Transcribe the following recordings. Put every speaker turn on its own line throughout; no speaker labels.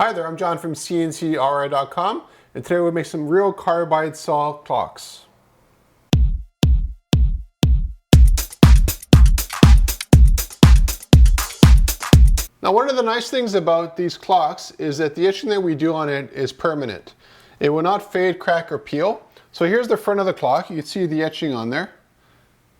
Hi there, I'm John from CNCKing.com, and today we'll make some real carbide saw clocks. Now, one of the nice things about these clocks is that the etching that we do on it is permanent. It will not fade, crack, or peel. So here's the front of the clock. You can see the etching on there.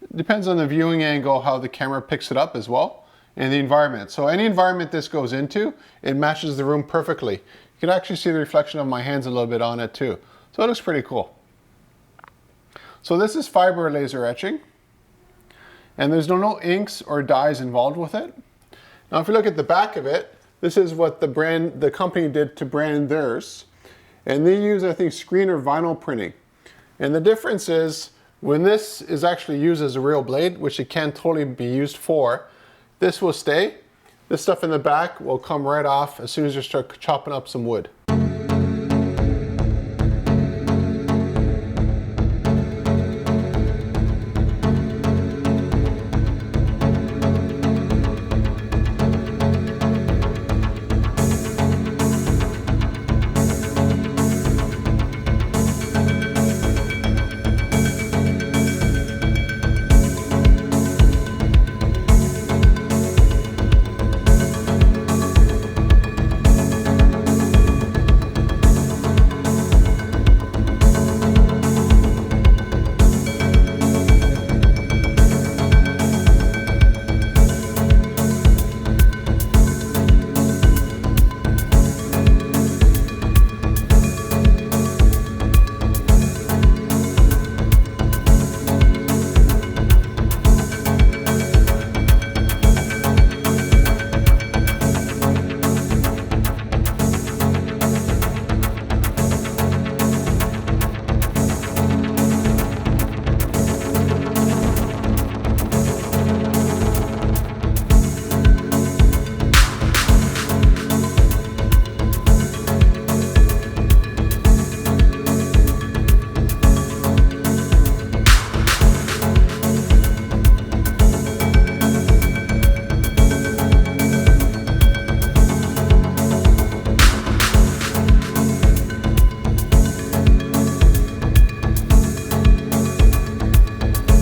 It depends on the viewing angle, how the camera picks it up as well, and the environment. So any environment this goes into, it matches the room perfectly. You can actually see the reflection of my hands a little bit on it too. So it looks pretty cool. So this is fiber laser etching, and there's no inks or dyes involved with it. Now if you look at the back of it, this is what the company did to brand theirs. And they use, I think, screen or vinyl printing. And the difference is, when this is actually used as a real blade, which it can totally be used for, this will stay. This stuff in the back will come right off as soon as you start chopping up some wood.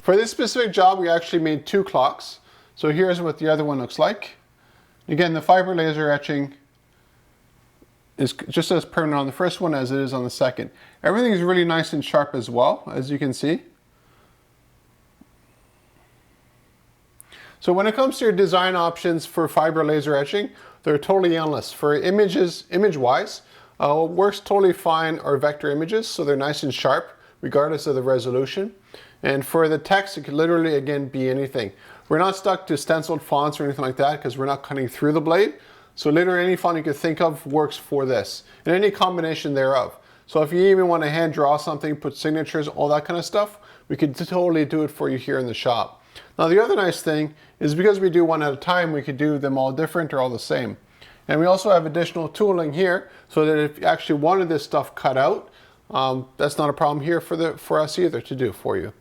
For this specific job, we actually made two clocks. So here's what the other one looks like. Again, the fiber laser etching is just as permanent on the first one as it is on the second. Everything is really nice and sharp as well, as you can see. So when it comes to your design options for fiber laser etching, they're totally endless. For images, image-wise, works totally fine are vector images, so they're nice and sharp, regardless of the resolution. And for the text, it could literally, again, be anything. We're not stuck to stenciled fonts or anything like that because we're not cutting through the blade. So literally any font you could think of works for this, and any combination thereof. So if you even want to hand draw something, put signatures, all that kind of stuff, we could totally do it for you here in the shop. Now the other nice thing is because we do one at a time, we could do them all different or all the same. And we also have additional tooling here so that if you actually wanted this stuff cut out, that's not a problem here for us either to do for you.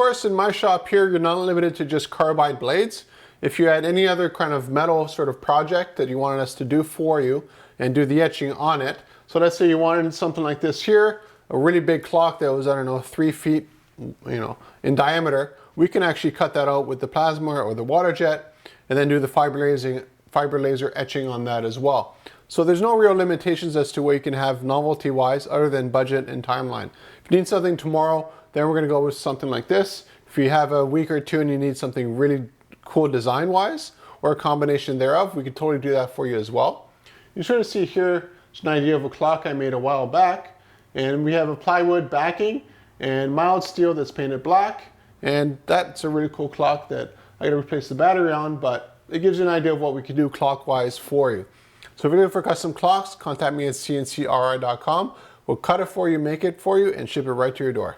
course, in my shop here, you're not limited to just carbide blades. If you had any other kind of metal sort of project that you wanted us to do for you and do the etching on it. So let's say you wanted something like this here, a really big clock that was, I don't know, 3 feet, in diameter. We can actually cut that out with the plasma or the water jet and then do the fiber laser etching on that as well. So there's no real limitations as to what you can have novelty wise other than budget and timeline. If you need something tomorrow, then we're gonna go with something like this. If you have a week or two and you need something really cool design wise or a combination thereof, we could totally do that for you as well. You sort of see here, it's an idea of a clock I made a while back, and we have a plywood backing and mild steel that's painted black, and that's a really cool clock that I gotta replace the battery on, but it gives you an idea of what we can do clockwise for you. So if you're looking for custom clocks, contact me at CNCKing.com. We'll cut it for you, make it for you, and ship it right to your door.